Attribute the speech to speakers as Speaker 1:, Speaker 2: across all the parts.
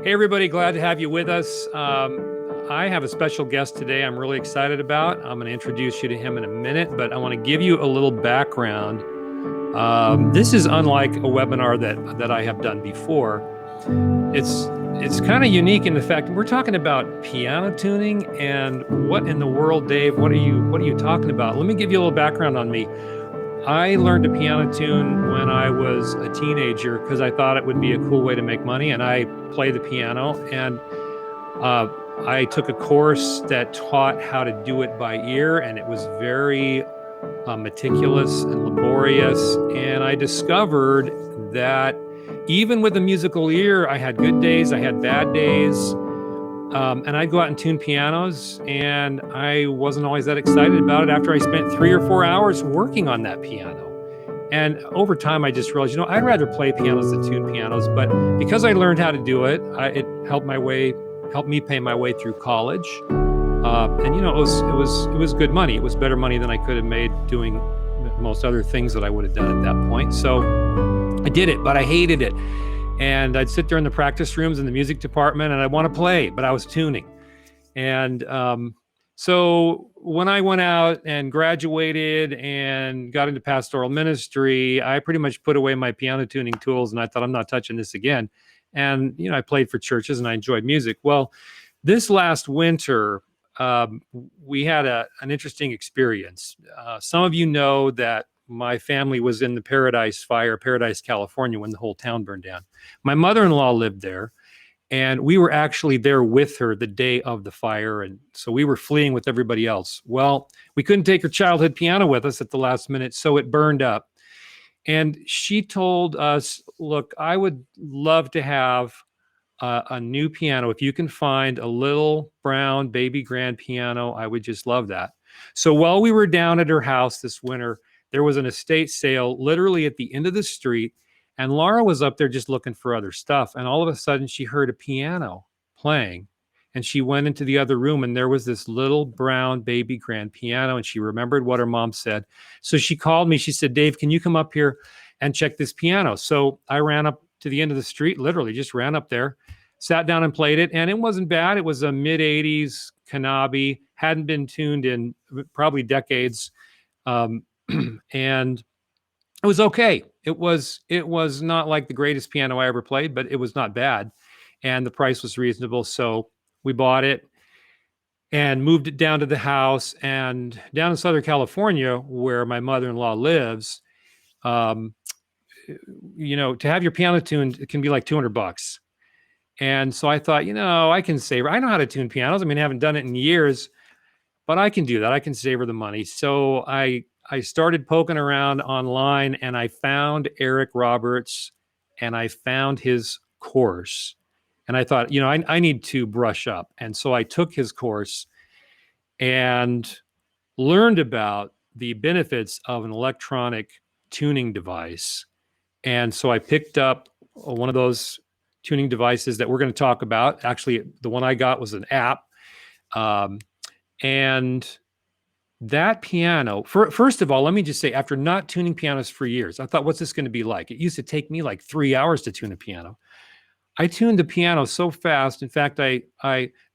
Speaker 1: Hey, everybody, glad to have you with us. I have a special guest today I'm really excited about. I'm going to introduce you to him in a minute, but I want to give you a little background. This is unlike a webinar that I have done before. It's kind of unique in the fact we're talking about piano tuning, and what in the world, Dave? What are you talking about? Let me give you a little background on me. I learned to piano tune when I was a teenager because I thought it would be a cool way to make money, and I play the piano. And I took a course that taught how to do it by ear, and it was very meticulous and laborious. And I discovered that even with a musical ear, I had good days, I had bad days. And I'd go out and tune pianos, and I wasn't always that excited about it after I spent 3 or 4 hours working on that piano. And over time, I just realized, I'd rather play pianos than tune pianos. But because I learned how to do it, it helped me pay my way through college. And it was good money. It was better money than I could have made doing most other things that I would have done at that point. So I did it, but I hated it. And I'd sit there in the practice rooms in the music department, and I want to play, but I was tuning. And so when I went out and graduated and got into pastoral ministry, I pretty much put away my piano tuning tools, and I thought, I'm not touching this again. And, I played for churches and I enjoyed music. Well, this last winter, we had an interesting experience. Some of you know that my family was in the Paradise Fire, Paradise, California, when the whole town burned down. My mother-in-law lived there, and we were actually there with her the day of the fire. And so we were fleeing with everybody else. Well, we couldn't take her childhood piano with us at the last minute, so it burned up. And she told us, look, I would love to have a new piano. If you can find a little brown baby grand piano, I would just love that. So while we were down at her house this winter, there was an estate sale literally at the end of the street, and Laura was up there just looking for other stuff. And all of a sudden she heard a piano playing, and she went into the other room, and there was this little brown baby grand piano, and she remembered what her mom said. So she called me. She said, Dave, can you come up here and check this piano? So I ran up to the end of the street, literally just ran up there, sat down and played it. And it wasn't bad. It was a mid-'80s Kanabi, hadn't been tuned in probably decades. And it was okay. It was not like the greatest piano I ever played, but it was not bad. And the price was reasonable. So we bought it and moved it down to the house. And down in Southern California, where my mother-in-law lives, to have your piano tuned, it can be like $200. And so I thought, I can save. I know how to tune pianos. I mean, I haven't done it in years, but I can do that. I can save her the money. So I started poking around online, and I found Eric Roberts, and I found his course. And I thought, I need to brush up. And so I took his course and learned about the benefits of an electronic tuning device. And so I picked up one of those tuning devices that we're going to talk about. Actually, the one I got was an app. And that piano, first of all, let me just say, after not tuning pianos for years, I thought, what's this going to be like? It used to take me like 3 hours to tune a piano. I tuned the piano so fast. In fact, that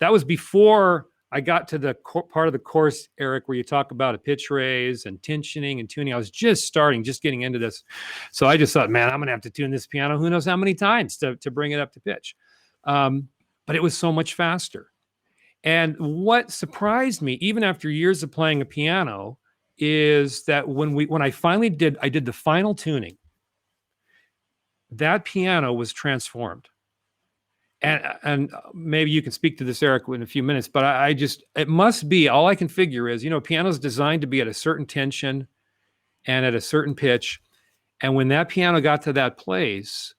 Speaker 1: was before I got to the part of the course, Eric, where you talk about a pitch raise and tensioning and tuning. I was just getting into this. So I just thought, man, I'm going to have to tune this piano who knows how many times to bring it up to pitch. But it was so much faster. And what surprised me, even after years of playing a piano, is that when I finally did the final tuning, that piano was transformed. And maybe you can speak to this, Eric, in a few minutes, but it must be, all I can figure is, piano is designed to be at a certain tension and at a certain pitch. And when that piano got to that place,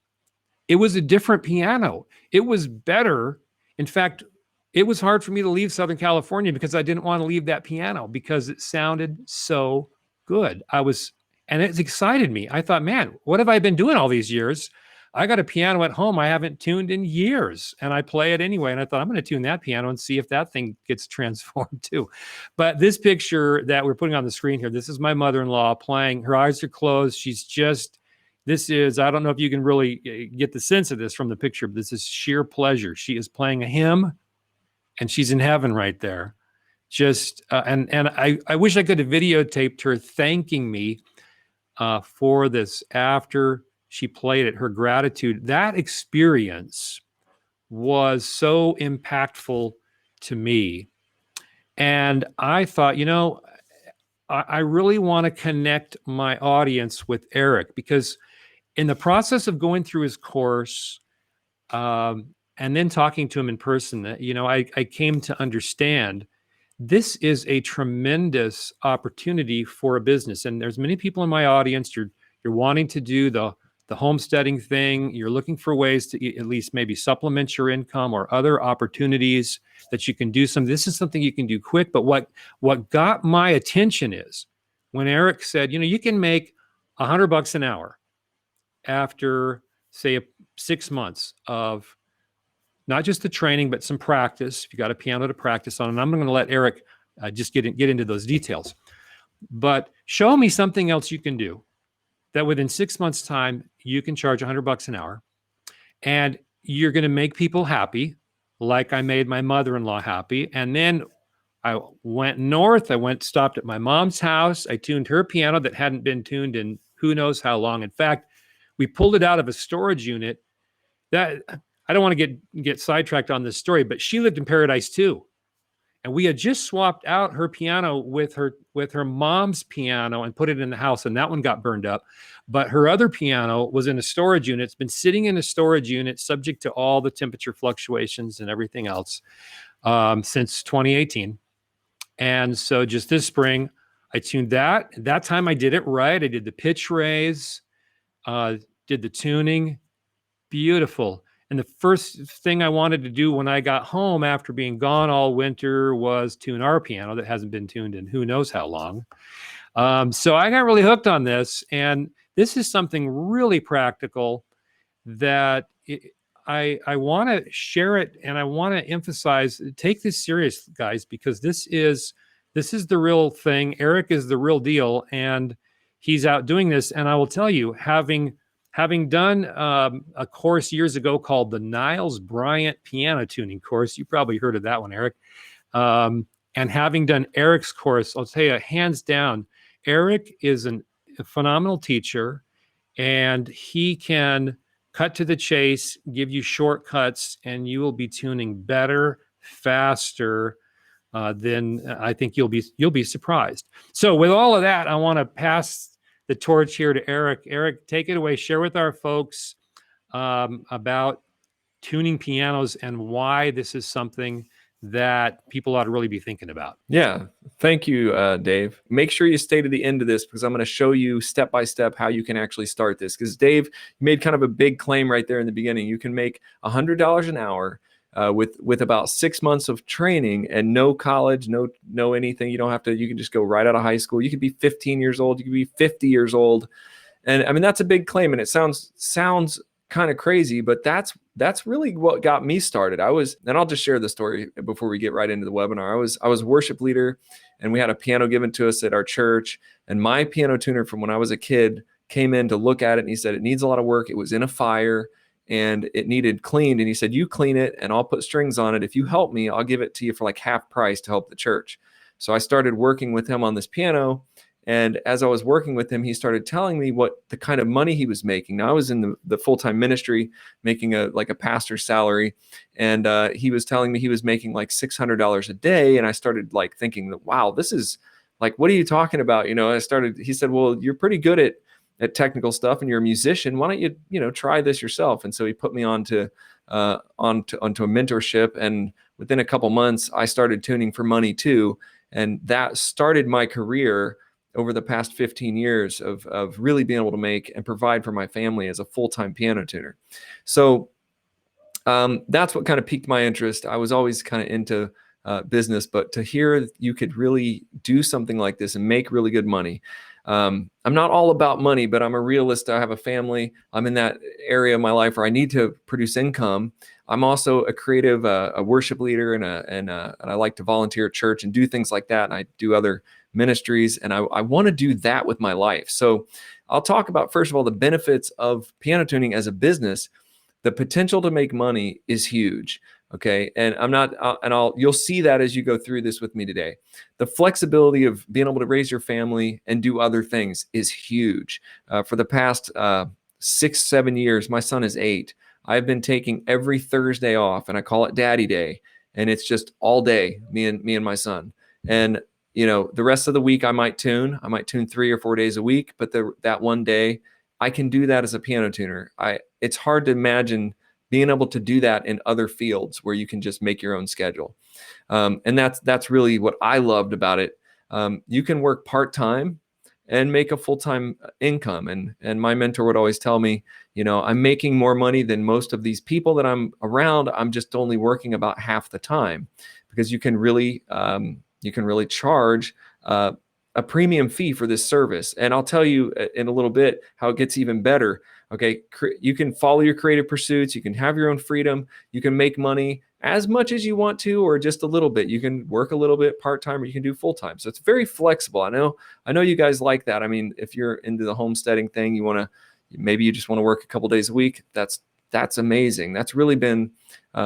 Speaker 1: it was a different piano. It was better. In fact, it was hard for me to leave Southern California because I didn't want to leave that piano because it sounded so good. And it excited me. I thought, man, what have I been doing all these years? I got a piano at home I haven't tuned in years, and I play it anyway. And I thought, I'm going to tune that piano and see if that thing gets transformed too. But this picture that we're putting on the screen here, this is my mother-in-law playing. Her eyes are closed. She's just This is, I don't know if you can really get the sense of this from the picture, but this is sheer pleasure. She is playing a hymn and she's in heaven right there. Just, and I wish I could have videotaped her thanking me for this after she played it, her gratitude. That experience was so impactful to me. And I thought, I really want to connect my audience with Eric, because in the process of going through his course, and then talking to him in person, I came to understand this is a tremendous opportunity for a business. And there's many people in my audience. You're wanting to do the homesteading thing. You're looking for ways to at least maybe supplement your income or other opportunities that you can do some. This is something you can do quick. But what got my attention is when Eric said, you can make $100 an hour after, say, 6 months of not just the training, but some practice. If you got a piano to practice on, and I'm going to let Eric just get into those details. But show me something else you can do that within 6 months' time, you can charge $100 an hour, and you're going to make people happy, like I made my mother-in-law happy. And then I went north. Stopped at my mom's house. I tuned her piano that hadn't been tuned in who knows how long. In fact, we pulled it out of a storage unit. That I don't want to get sidetracked on this story, but she lived in paradise too. And we had just swapped out her piano with her mom's piano and put it in the house, and that one got burned up. But her other piano was in a storage unit. It's been sitting in a storage unit, subject to all the temperature fluctuations and everything else, since 2018. And so just this spring, I tuned that. That time I did it right. I did the pitch raise, did the tuning. Beautiful. And the first thing I wanted to do when I got home after being gone all winter was tune our piano that hasn't been tuned in who knows how long. So I got really hooked on this. And this is something really practical that I want to share it, and I want to emphasize, take this serious, guys, because this is the real thing. Eric is the real deal, and he's out doing this. And I will tell you, having done a course years ago called the Niles Bryant Piano Tuning Course, you probably heard of that one, Eric. And having done Eric's course, I'll tell you, hands down, Eric is a phenomenal teacher, and he can cut to the chase, give you shortcuts, and you will be tuning better, faster than I think you'll be surprised. So with all of that, I want to pass the torch here to Eric. Eric, take it away. Share with our folks about tuning pianos and why this is something that people ought to really be thinking about.
Speaker 2: Yeah, thank you, Dave. Make sure you stay to the end of this, because I'm going to show you step by step how you can actually start this. Because Dave made kind of a big claim right there in the beginning. You can make $100 an hour with about 6 months of training and no college, no anything. You don't have to. You can just go right out of high school. You could be 15 years old. You could be 50 years old. And I mean, that's a big claim, and it sounds kind of crazy, but that's really what got me started. And I'll just share the story before we get right into the webinar. I was worship leader, and we had a piano given to us at our church, and my piano tuner from when I was a kid came in to look at it, and he said, it needs a lot of work. It was in a fire and it needed cleaned. And he said, you clean it and I'll put strings on it. If you help me, I'll give it to you for like half price to help the church. So I started working with him on this piano. And as I was working with him, he started telling me what the kind of money he was making. Now I was in the full-time ministry, making a pastor's salary. And he was telling me he was making like $600 a day. And I started like thinking that, wow, this is like, what are you talking about? He said, well, you're pretty good at technical stuff and you're a musician. Why don't you, try this yourself? And so he put me onto a mentorship. And within a couple months, I started tuning for money too. And that started my career over the past 15 years of really being able to make and provide for my family as a full-time piano tuner. So that's what kind of piqued my interest. I was always kind of into business, but to hear you could really do something like this and make really good money. I'm not all about money, but I'm a realist. I have a family. I'm in that area of my life where I need to produce income. I'm also a creative, a worship leader, and I like to volunteer at church and do things like that. And I do other ministries, and I want to do that with my life. So I'll talk about, first of all, the benefits of piano tuning as a business. The potential to make money is huge. Okay. And you'll see that as you go through this with me today. The flexibility of being able to raise your family and do other things is huge. For the past 6, 7 years, my son is 8. I've been taking every Thursday off, and I call it Daddy Day. And it's just all day, me and my son. And the rest of the week I might tune 3 or 4 days a week, but that one day I can do that as a piano tuner. It's hard to imagine being able to do that in other fields where you can just make your own schedule. And that's really what I loved about it. You can work part-time and make a full-time income. And my mentor would always tell me, I'm making more money than most of these people that I'm around. I'm just only working about half the time, because you can really charge a premium fee for this service. And I'll tell you in a little bit how it gets even better. Okay. You can follow your creative pursuits. You can have your own freedom. You can make money as much as you want to, or just a little bit. You can work a little bit part-time, or you can do full-time. So it's very flexible. I know you guys like that. I mean, if you're into the homesteading thing, maybe you just want to work a couple days a week. That's amazing. That's really been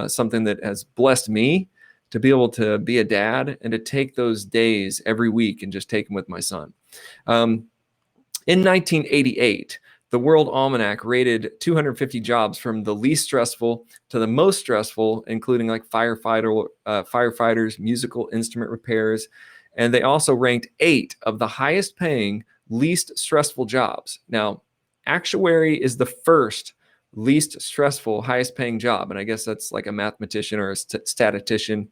Speaker 2: something that has blessed me, to be able to be a dad and to take those days every week and just take them with my son. In 1988, the World Almanac rated 250 jobs from the least stressful to the most stressful, including like firefighters, musical instrument repairs. And they also ranked 8 of the highest paying, least stressful jobs. Now, actuary is the first least stressful, highest paying job. And I guess that's like a mathematician or a statistician.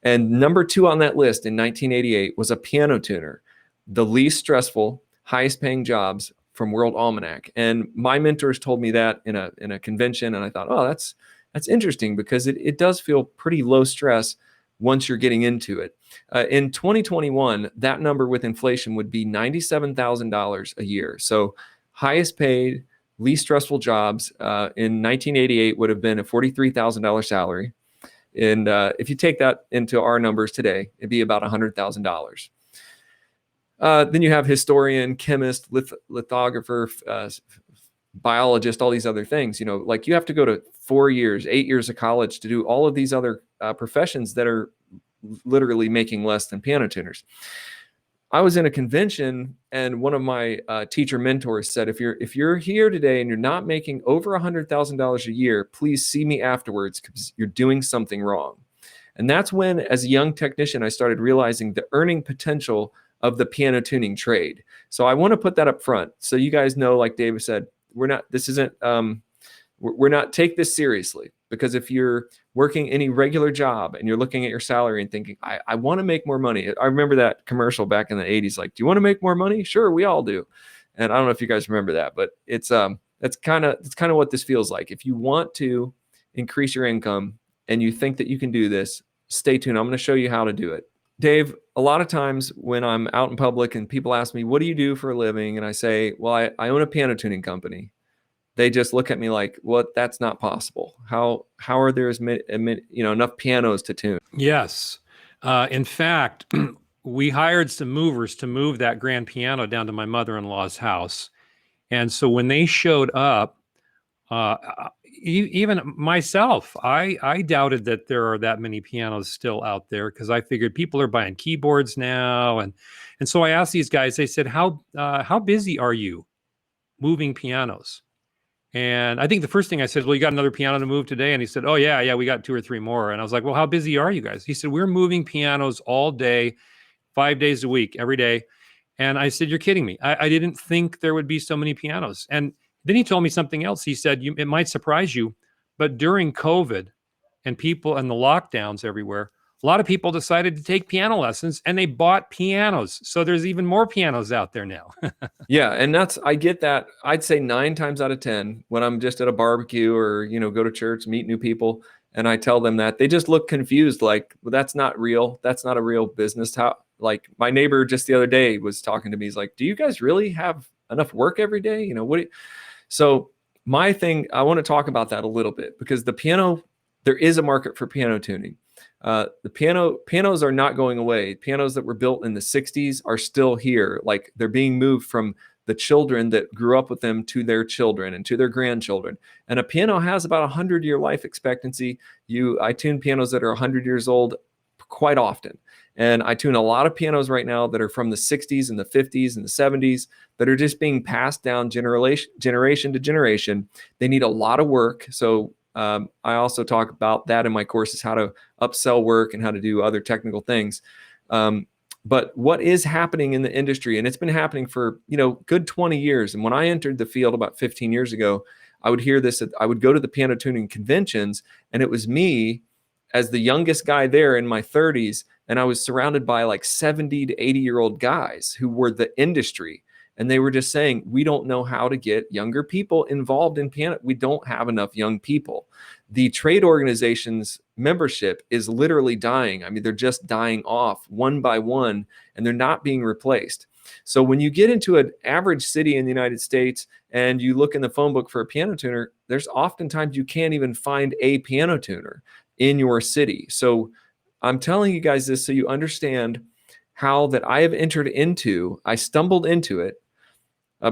Speaker 2: And number 2 on that list in 1988 was a piano tuner, the least stressful, highest paying jobs from World Almanac. And my mentors told me that in a convention. And I thought, oh, that's interesting, because it does feel pretty low stress once you're getting into it. In 2021, that number with inflation would be $97,000 a year. So highest paid, least stressful jobs in 1988 would have been a $43,000 salary. And if you take that into our numbers today, it'd be about $100,000. Then you have historian, chemist, lithographer, biologist, all these other things. Like you have to go to 4 years, 8 years of college to do all of these other professions that are literally making less than piano tuners. I was in a convention, and one of my teacher mentors said, if you're here today and you're not making over $100,000 a year, please see me afterwards, because you're doing something wrong. And that's when, as a young technician, I started realizing the earning potential of the piano tuning trade. So I want to put that up front, so you guys know, like David said, we're not take this seriously, because if you're working any regular job and you're looking at your salary and thinking, I want to make more money. I remember that commercial back in the 80s, like, do you want to make more money? Sure, we all do. And I don't know if you guys remember that, but that's kind of what this feels like. If you want to increase your income and you think that you can do this, stay tuned. I'm going to show you how to do it. Dave, a lot of times when I'm out in public and people ask me, what do you do for a living? And I say, well, I own a piano tuning company. They just look at me like, well, that's not possible. How are there enough pianos to tune?
Speaker 1: Yes. In fact, we hired some movers to move that grand piano down to my mother-in-law's house. And so when they showed up, even myself, I doubted that there are that many pianos still out there, because I figured people are buying keyboards now. And so I asked these guys, they said, how busy are you moving pianos? And I think the first thing I said, well, you got another piano to move today? And he said, oh, yeah, we got 2 or 3 more. And I was like, well, how busy are you guys? He said, we're moving pianos all day, 5 days a week, every day. And I said, you're kidding me. I didn't think there would be so many pianos. And then he told me something else. He said, it might surprise you, but during COVID and the lockdowns everywhere, a lot of people decided to take piano lessons, and they bought pianos. So there's even more pianos out there now.
Speaker 2: Yeah. And I get that. I'd say 9 times out of 10, when I'm just at a barbecue or, go to church, meet new people, and I tell them that, they just look confused. Like, well, that's not real. That's not a real business. Like my neighbor just the other day was talking to me. He's like, do you guys really have enough work every day? So my thing, I want to talk about that a little bit, because there is a market for piano tuning. The pianos are not going away. Pianos that were built in the 60s are still here. Like, they're being moved from the children that grew up with them to their children and to their grandchildren. And a piano has about 100-year life expectancy. I tune pianos that are 100 years old quite often. And I tune a lot of pianos right now that are from the 60s and the 50s and the 70s that are just being passed down generation to generation. They need a lot of work. So I also talk about that in my courses, how to upsell work and how to do other technical things. But what is happening in the industry, and it's been happening for, good 20 years. And when I entered the field about 15 years ago, I would hear this. I would go to the piano tuning conventions, and it was me as the youngest guy there in my 30s. And I was surrounded by like 70 to 80-year-old guys who were the industry. And they were just saying, we don't know how to get younger people involved in piano. We don't have enough young people. The trade organization's membership is literally dying. I mean, they're just dying off one by one, and they're not being replaced. So when you get into an average city in the United States and you look in the phone book for a piano tuner, there's oftentimes you can't even find a piano tuner in your city. So I'm telling you guys this so you understand how that I have I stumbled into it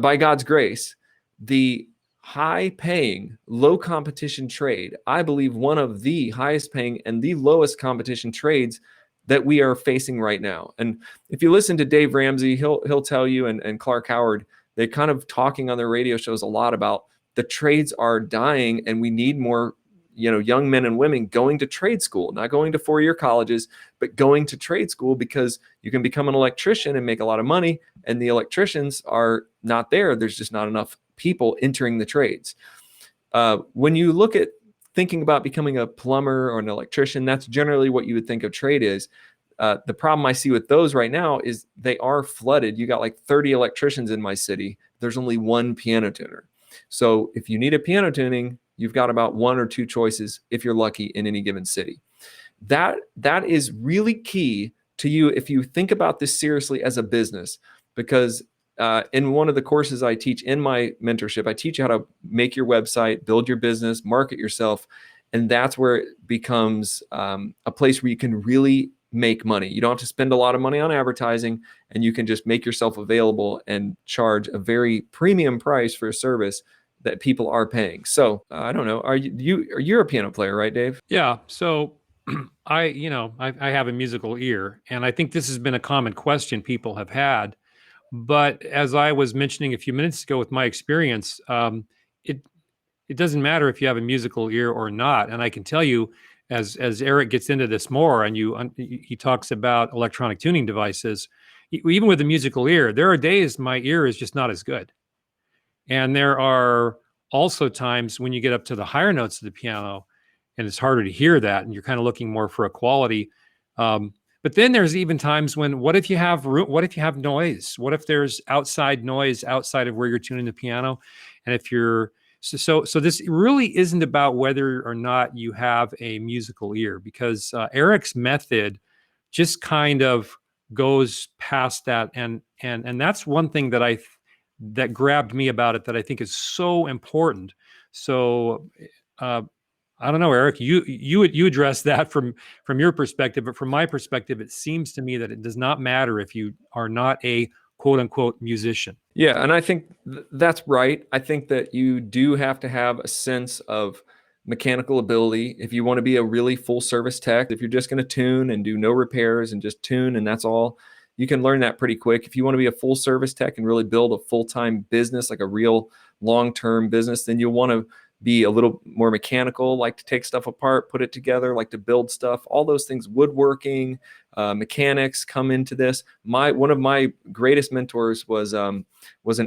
Speaker 2: by God's grace, the high paying, low competition trade. I believe one of the highest paying and the lowest competition trades that we are facing right now. And if you listen to Dave Ramsey, he'll tell you, and Clark Howard, they're kind of talking on their radio shows a lot about the trades are dying and we need more young men and women going to trade school, not going to four-year colleges, but going to trade school, because you can become an electrician and make a lot of money, and the electricians are not there. There's just not enough people entering the trades. When you look at thinking about becoming a plumber or an electrician, that's generally what you would think of trade is. The problem I see with those right now is they are flooded. You got like 30 electricians in my city. There's only one piano tuner. So if you need a piano tuning, you've got about one or two choices if you're lucky in any given city. That is really key to you if you think about this seriously as a business, because in one of the courses I teach in my mentorship, I teach you how to make your website, build your business, market yourself. And that's where it becomes a place where you can really make money. You don't have to spend a lot of money on advertising, and you can just make yourself available and charge a very premium price for a service that people are paying. So I don't know. You're a piano player, right, Dave?
Speaker 1: Yeah. So I have a musical ear, and I think this has been a common question people have had. But as I was mentioning a few minutes ago with my experience, it it doesn't matter if you have a musical ear or not. And I can tell you, as Eric gets into this more, and he talks about electronic tuning devices, even with a musical ear, there are days my ear is just not as good. And there are also times when you get up to the higher notes of the piano and it's harder to hear that, and you're kind of looking more for a quality. But then there's even times when, what if you have noise? What if there's outside noise outside of where you're tuning the piano? And if you're so this really isn't about whether or not you have a musical ear, because Eric's method just kind of goes past that, and that's one thing that grabbed me about it, that I think is so important. So I don't know, Eric, you address that from your perspective, but from my perspective, it seems to me that it does not matter if you are not a quote unquote musician.
Speaker 2: Yeah, and I think that's right. I think that you do have to have a sense of mechanical ability if you want to be a really full service tech. If you're just going to tune and do no repairs and just tune and that's all, you can learn that pretty quick. If you want to be a full service tech and really build a full-time business, like a real long-term business, then you'll want to be a little more mechanical, like to take stuff apart, put it together, like to build stuff, all those things. Woodworking, mechanics come into this. One of my greatest mentors was an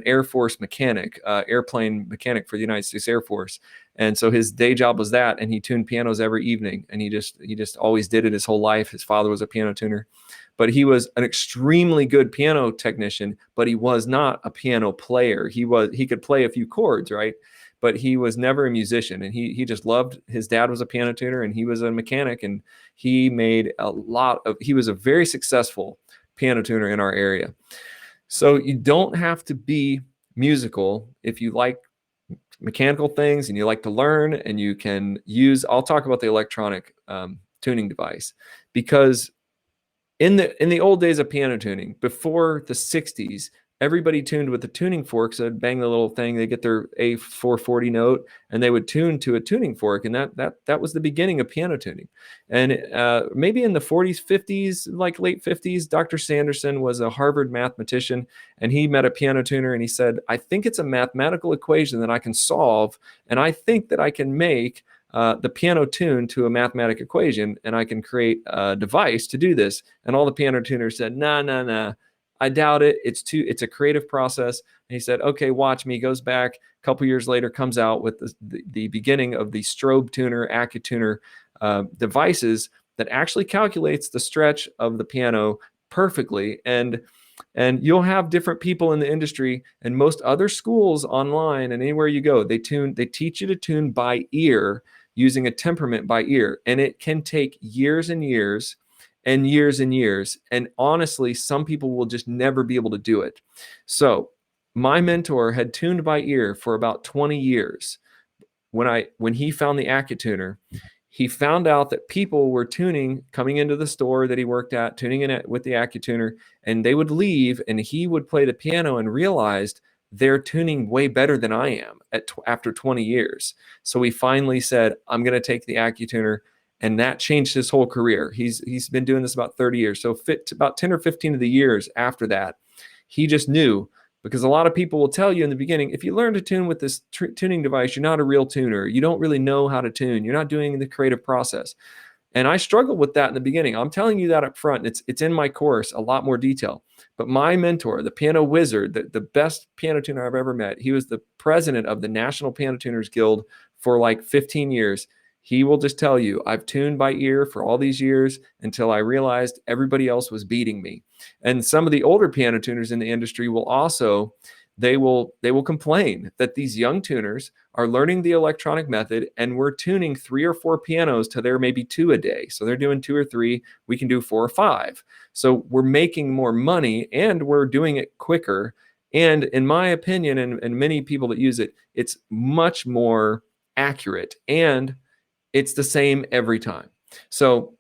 Speaker 2: Air Force mechanic, airplane mechanic for the United States Air Force. And so his day job was that, and he tuned pianos every evening, and he just always did it his whole life. His father was a piano tuner, but he was an extremely good piano technician, but he was not a piano player. He could play a few chords, right? But he was never a musician, and he just loved, his dad was a piano tuner and he was a mechanic, and he was a very successful piano tuner in our area. So you don't have to be musical if you like mechanical things and you like to learn, and you can I'll talk about the electronic tuning device, because in the old days of piano tuning, before the 60s, everybody tuned with the tuning fork. So they'd bang the little thing, they get their A440 note, and they would tune to a tuning fork. And that was the beginning of piano tuning. And maybe in the 40s, 50s, like late 50s, Dr. Sanderson was a Harvard mathematician, and he met a piano tuner, and he said, I think it's a mathematical equation that I can solve, and I think that I can make the piano tune to a mathematical equation, and I can create a device to do this. And all the piano tuners said, nah, nah, nah, I doubt it. It's a creative process. And he said, okay, watch me. He goes back a couple years later, comes out with the beginning of the strobe tuner, AccuTuner devices that actually calculates the stretch of the piano perfectly. And you'll have different people in the industry, and most other schools online and anywhere you go, they teach you to tune by ear, using a temperament by ear. And it can take years and years and years and years. And honestly, some people will just never be able to do it. So my mentor had tuned by ear for about 20 years. When he found the AccuTuner, he found out that people were tuning, coming into the store that he worked at, tuning in with the AccuTuner, and they would leave, and he would play the piano and realized they're tuning way better than I am after 20 years. So he finally said, I'm going to take the AccuTuner, and that changed his whole career. He's been doing this about 30 years. So about 10 or 15 of the years after that, he just knew, because a lot of people will tell you in the beginning, if you learn to tune with this tuning device, you're not a real tuner. You don't really know how to tune. You're not doing the creative process. And I struggled with that in the beginning. I'm telling you that up front. It's in my course, a lot more detail. But my mentor, the piano wizard, the best piano tuner I've ever met, he was the president of the National Piano Tuners Guild for like 15 years. He will just tell you, I've tuned by ear for all these years until I realized everybody else was beating me. And some of the older piano tuners in the industry will also, they will complain that these young tuners are learning the electronic method, and we're tuning 3 or 4 pianos to their maybe 2 a day. So they're doing 2 or 3, we can do 4 or 5. So we're making more money, and we're doing it quicker. And in my opinion, and many people that use it, it's much more accurate, and it's the same every time. So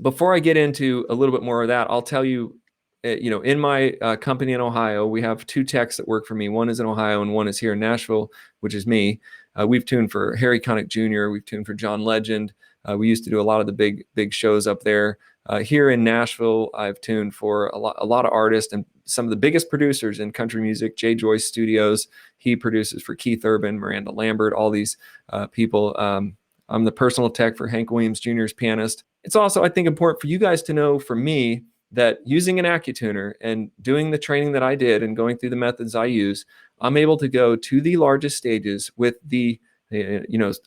Speaker 2: before I get into a little bit more of that, I'll tell you, in my company in Ohio, we have 2 techs that work for me. One is in Ohio and one is here in Nashville, which is me. We've tuned for Harry Connick Jr. We've tuned for John Legend. We used to do a lot of the big shows up there. Here in Nashville, I've tuned for a lot of artists and some of the biggest producers in country music. Jay Joyce Studios, he produces for Keith Urban, Miranda Lambert, all these people. I'm the personal tech for Hank Williams Jr.'s pianist. It's also, I think, important for you guys to know, for me, that using an AccuTuner and doing the training that I did and going through the methods I use, I'm able to go to the largest stages with the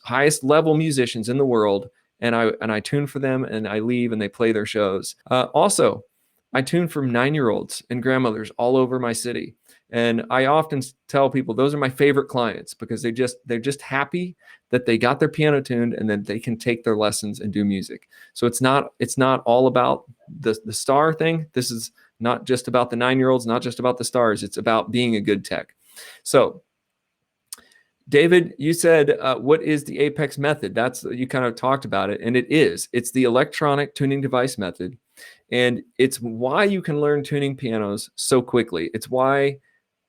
Speaker 2: highest level musicians in the world, and I tune for them, and I leave and they play their shows. Also, I tune from 9-year-olds and grandmothers all over my city. And I often tell people those are my favorite clients, because they're just happy that they got their piano tuned and then they can take their lessons and do music. So it's not all about the star thing. This is not just about the 9-year-olds, not just about the stars. It's about being a good tech. So David, you said, what is the Apex method? You kind of talked about it, and it's the electronic tuning device method. And it's why you can learn tuning pianos so quickly. It's why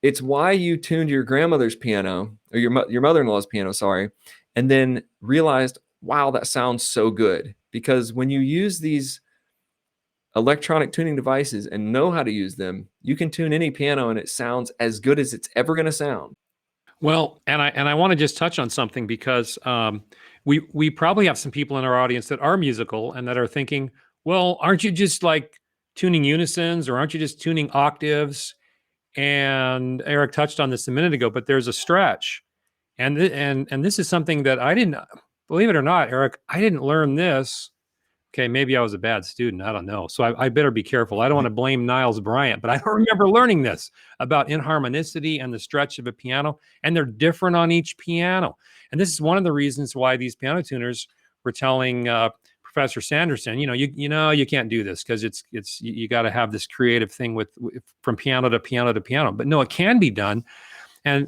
Speaker 2: you tuned your grandmother's piano, or your mother-in-law's piano, sorry, and then realized, wow, that sounds so good. Because when you use these electronic tuning devices and know how to use them, you can tune any piano and it sounds as good as it's ever going to sound.
Speaker 1: Well, and I want to just touch on something, because we probably have some people in our audience that are musical and that are thinking, well, aren't you just like tuning unisons, or aren't you just tuning octaves? And Eric touched on this a minute ago, but there's a stretch, and this is something that I didn't, believe it or not, Eric, I didn't learn this. Okay, maybe I was a bad student. I don't know. So I better be careful. I don't want to blame Niles Bryant, but I don't remember learning this about inharmonicity and the stretch of a piano, and they're different on each piano. And this is one of the reasons why these piano tuners were telling Professor Sanderson, you can't do this, because you got to have this creative thing with from piano to piano to piano. But no, it can be done, and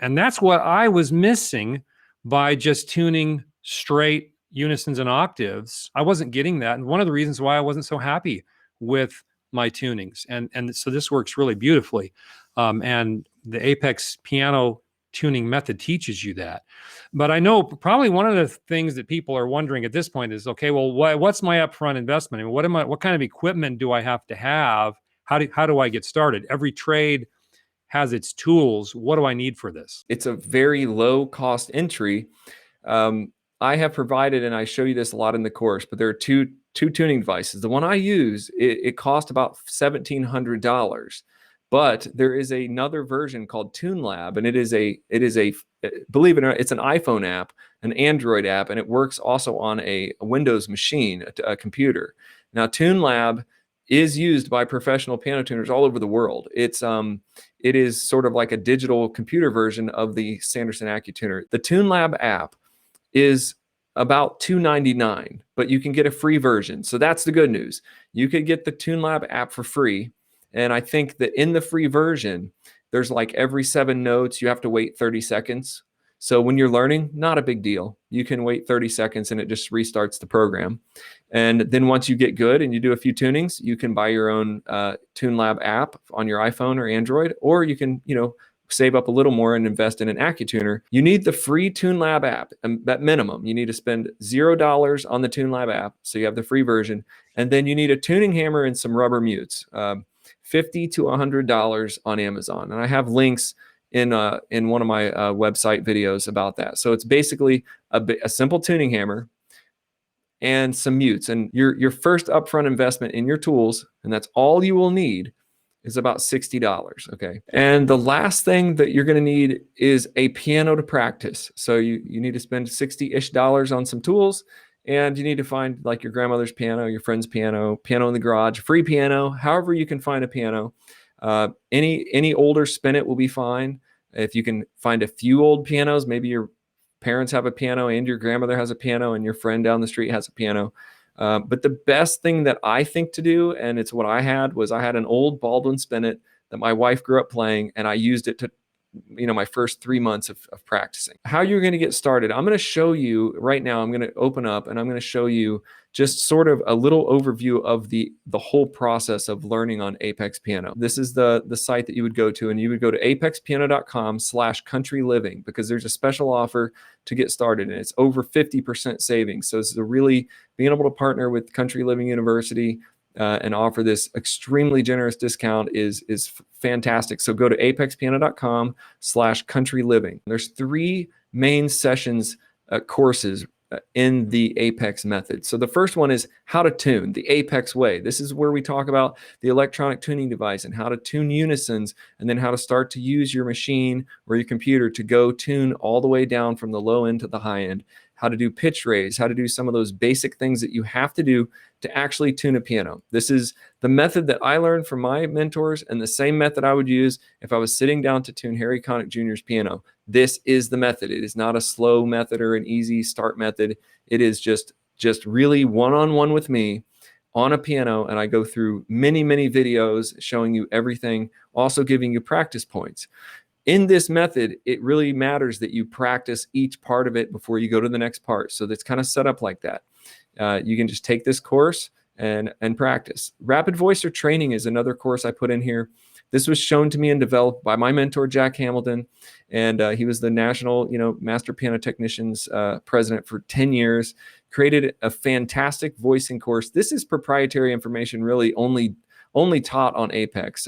Speaker 1: that's what I was missing by just tuning straight unisons and octaves. I wasn't getting that. And one of the reasons why I wasn't so happy with my tunings, and so this works really beautifully. And the Apex piano tuning method teaches you that. But I know probably one of the things that people are wondering at this point is, okay, well, what's my upfront investment? I mean, what kind of equipment do I have to have? How do I get started? Every trade has its tools. What do I need for this?
Speaker 2: It's a very low cost entry. I have provided, and I show you this a lot in the course, but there are two tuning devices. The one I use, it cost about $1,700, but there is another version called TuneLab, and it is a believe it or not, it's an iPhone app, an Android app, and it works also on a Windows machine, a computer. Now, TuneLab is used by professional piano tuners all over the world. It is sort of like a digital computer version of the Sanderson AccuTuner. The TuneLab app is about $299, but you can get a free version. So that's the good news. You could get the TuneLab app for free. And I think that in the free version, there's like every 7 notes, you have to wait 30 seconds. So when you're learning, not a big deal. You can wait 30 seconds and it just restarts the program. And then once you get good and you do a few tunings, you can buy your own TuneLab app on your iPhone or Android, or you can, save up a little more and invest in an AccuTuner. You need the free TuneLab app. At minimum, you need to spend $0 on the TuneLab app, so you have the free version. And then you need a tuning hammer and some rubber mutes, $50 to $100 on Amazon. And I have links in one of my website videos about that. So it's basically a simple tuning hammer and some mutes. And your first upfront investment in your tools, and that's all you will need, is about $60, okay? And the last thing that you're gonna need is a piano to practice. So you need to spend $60-ish on some tools, and you need to find like your grandmother's piano, your friend's piano, piano in the garage, free piano, however you can find a piano. Any older spinet will be fine. If you can find a few old pianos, maybe your parents have a piano and your grandmother has a piano and your friend down the street has a piano. But the best thing that I think to do, and it's what I had an old Baldwin spinet that my wife grew up playing, and I used it to, my first 3 months of practicing. How you're going to get started, I'm going to show you right now. I'm going to open up and I'm going to show you just sort of a little overview of the whole process of learning on Apex Piano. This is the site that you would go to, and you would go to apexpiano.com/countryliving, because there's a special offer to get started, and it's over 50% savings. So this is a really being able to partner with Country Living University and offer this extremely generous discount is fantastic. So go to apexpiano.com/countryliving. There's 3 main sessions, courses in the Apex method. So the first one is how to tune the Apex way. This is where we talk about the electronic tuning device and how to tune unisons, and then how to start to use your machine or your computer to go tune all the way down from the low end to the high end, how to do pitch raise, how to do some of those basic things that you have to do to actually tune a piano. This is the method that I learned from my mentors, and the same method I would use if I was sitting down to tune Harry Connick Jr.'s piano. This is the method. It is not a slow method or an easy start method. It is just really one-on-one with me on a piano, and I go through many videos showing you everything, also giving you practice points. In this method, it really matters that you practice each part of it before you go to the next part. So that's kind of set up like that. You can just take this course and practice. Rapid Voicer Training is another course I put in here. This was shown to me and developed by my mentor, Jack Hamilton, and he was the national, master piano technicians president for 10 years, created a fantastic voicing course. This is proprietary information, really only taught on Apex.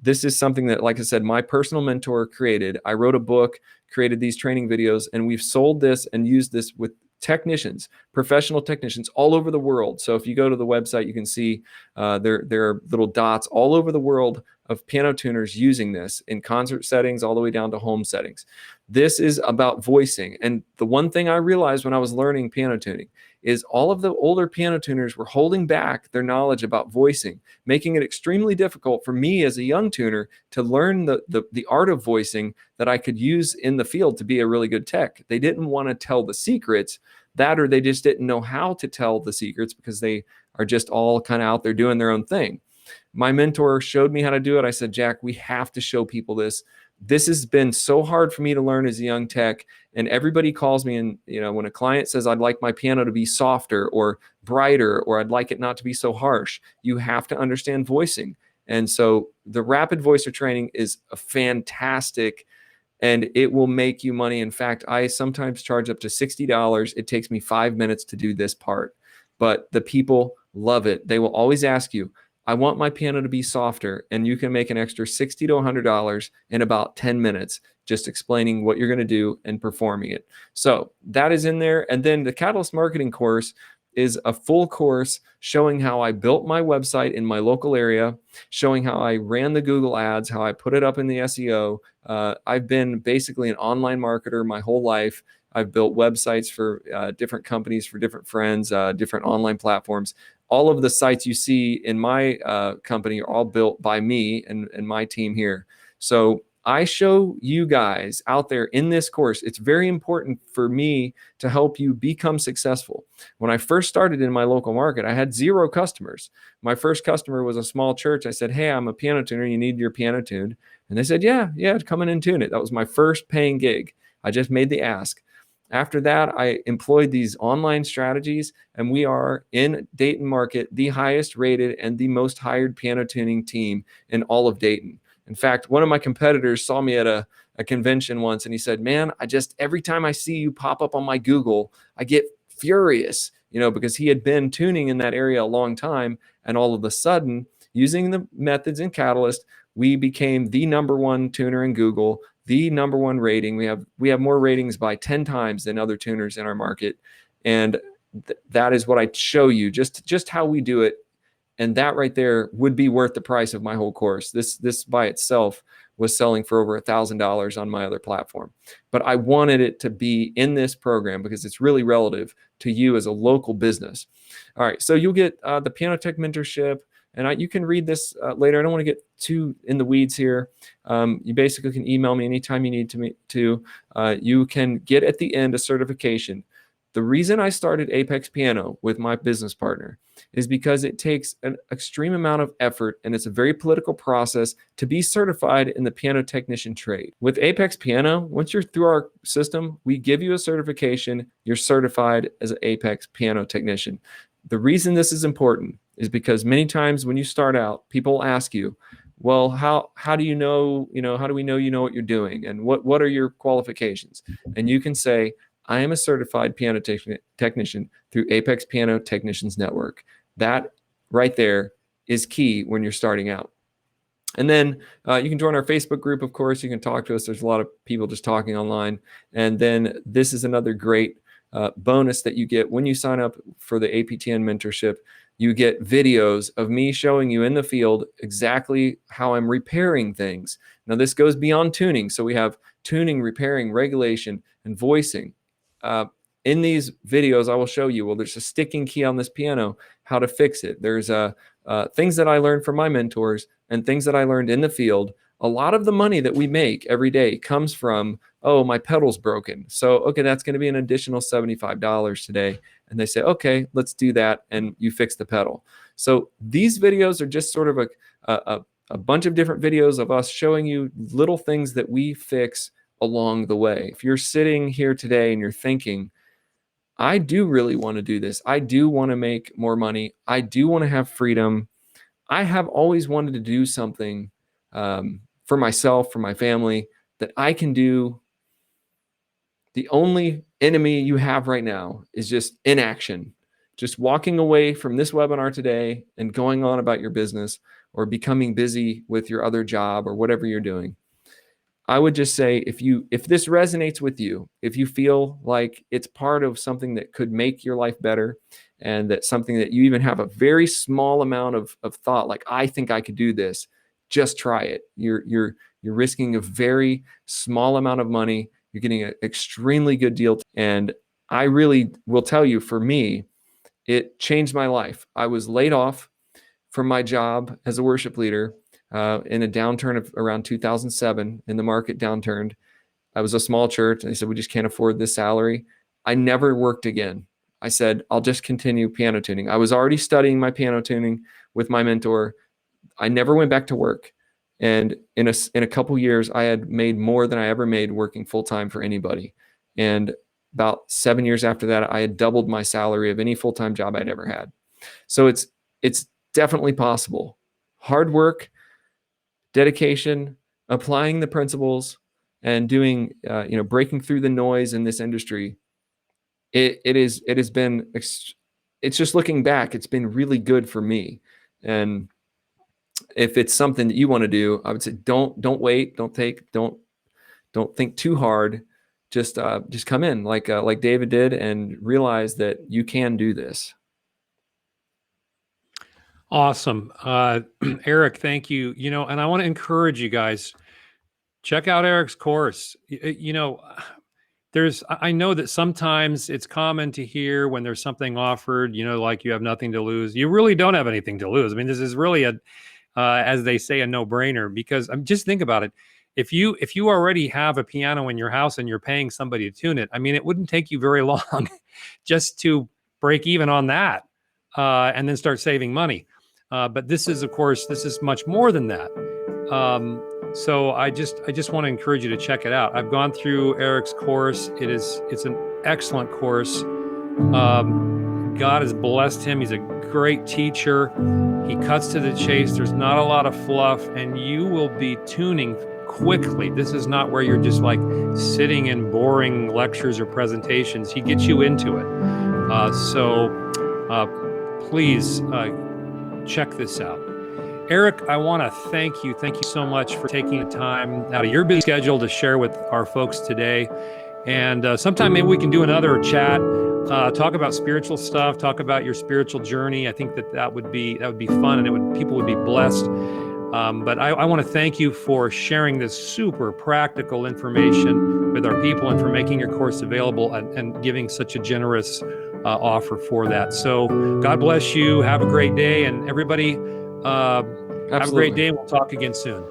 Speaker 2: This is something that, like I said, my personal mentor created. I wrote a book, created these training videos, and we've sold this and used this with technicians, professional technicians all over the world. So if you go to the website, you can see there are little dots all over the world of piano tuners using this in concert settings all the way down to home settings. This is about voicing. And the one thing I realized when I was learning piano tuning is all of the older piano tuners were holding back their knowledge about voicing, making it extremely difficult for me as a young tuner to learn the art of voicing that I could use in the field to be a really good tech. They didn't want to tell the secrets, or they just didn't know how to tell the secrets because they are just all kind of out there doing their own thing. My mentor showed me how to do it. I said, Jack, we have to show people this. This has been so hard for me to learn as a young tech. And everybody calls me, and when a client says, I'd like my piano to be softer or brighter, or I'd like it not to be so harsh. You have to understand voicing. And so the rapid voicer training is a fantastic, and it will make you money. In fact, I sometimes charge up to $60. It takes me 5 minutes to do this part, but the people love it. They will always ask you, I want my piano to be softer, and you can make an extra $60 to $100 in about 10 minutes, just explaining what you're going to do and performing it. So that is in there. And then the Catalyst Marketing course is a full course showing how I built my website in my local area, showing how I ran the Google ads, how I put it up in the SEO. I've been basically an online marketer my whole life. I've built websites for different companies, for different friends, different online platforms. All of the sites you see in my company are all built by me and my team here. So I show you guys out there in this course, it's very important for me to help you become successful. When I first started in my local market, I had 0 customers. My first customer was a small church. I said, hey, I'm a piano tuner. You need your piano tuned. And they said, yeah, come in and tune it. That was my first paying gig. I just made the ask. After that, I employed these online strategies, and we are in Dayton market, the highest rated and the most hired piano tuning team in all of Dayton. In fact, one of my competitors saw me at a convention once, and he said, man, every time I see you pop up on my Google, I get furious, because he had been tuning in that area a long time. And all of a sudden, using the methods in Catalyst, we became the #1 tuner in Google, the #1 rating. We have more ratings by 10 times than other tuners in our market. And that is what I show you, just how we do it. And that right there would be worth the price of my whole course. This by itself was selling for over $1,000 on my other platform. But I wanted it to be in this program because it's really relative to you as a local business. All right, so you'll get the Piano Tech Mentorship, and you can read this later. I don't want to get too in the weeds here. You basically can email me anytime you need to. You can get at the end a certification. The reason I started Apex Piano with my business partner is because it takes an extreme amount of effort, and it's a very political process to be certified in the piano technician trade. With Apex Piano, once you're through our system, we give you a certification. You're certified as an Apex Piano technician. The reason this is important is because many times when you start out, people ask you, well, how do you know, how do we know you know what you're doing? And what are your qualifications? And you can say, I am a certified piano technician through Apex Piano Technicians Network. That right there is key when you're starting out. And then you can join our Facebook group, of course. You can talk to us. There's a lot of people just talking online. And then this is another great bonus that you get when you sign up for the APTN mentorship. You get videos of me showing you in the field exactly how I'm repairing things. Now, this goes beyond tuning. So we have tuning, repairing, regulation, and voicing. In these videos, I will show you, well, there's a sticking key on this piano, how to fix it. There's things that I learned from my mentors and things that I learned in the field. A lot of the money that we make every day comes from, oh, my pedal's broken. So, okay, that's going to be an additional $75 today. And they say, okay, let's do that. And you fix the pedal. So these videos are just sort of a bunch of different videos of us showing you little things that we fix along the way. If you're sitting here today and you're thinking, I do really want to do this. I do want to make more money. I do want to have freedom. I have always wanted to do something for myself, for my family, that I can do. The only enemy you have right now is just inaction. Just walking away from this webinar today and going on about your business or becoming busy with your other job or whatever you're doing. I would just say if this resonates with you, if you feel like it's part of something that could make your life better, and that something that you even have a very small amount of thought, like I think I could do this, just try it. You're risking a very small amount of money. You're getting an extremely good deal. And I really will tell you, for me, it changed my life. I was laid off from my job as a worship leader in a downturn of around 2007, in the market downturned. I was a small church. And they said, we just can't afford this salary. I never worked again. I said, I'll just continue piano tuning. I was already studying my piano tuning with my mentor. I never went back to work. And in a couple years, I had made more than I ever made working full time for anybody. And about 7 years after that, I had doubled my salary of any full-time job I'd ever had. So it's definitely possible. Hard work, dedication, applying the principles, and doing, breaking through the noise in this industry. It has been, it's just looking back, it's been really good for me. And if it's something that you want to do, I would say don't wait, don't think too hard. Just come in like David did and realize that you can do this.
Speaker 1: Awesome. Eric, thank you. And I want to encourage you guys, check out Eric's course. I know that sometimes it's common to hear when there's something offered, like you have nothing to lose. You really don't have anything to lose. I mean, this is really as they say, a no-brainer, because just think about it. If you already have a piano in your house and you're paying somebody to tune it, I mean, it wouldn't take you very long just to break even on that, and then start saving money. But this is, of course, this is much more than that. So I just want to encourage you to check it out. I've gone through Eric's course. It's an excellent course. God has blessed him. He's a great teacher. He cuts to the chase. There's not a lot of fluff, and you will be tuning quickly. This is not where you're just like sitting in boring lectures or presentations. He gets you into it. So please check this out. Eric, I want to thank you. Thank you so much for taking the time out of your busy schedule to share with our folks today. And sometime maybe we can do another chat, talk about spiritual stuff, talk about your spiritual journey. I think that would be fun, and people would be blessed. But I want to thank you for sharing this super practical information with our people, and for making your course available, and giving such a generous offer for that. So God bless you. Have a great day, and everybody, have a great day, and we'll talk again soon.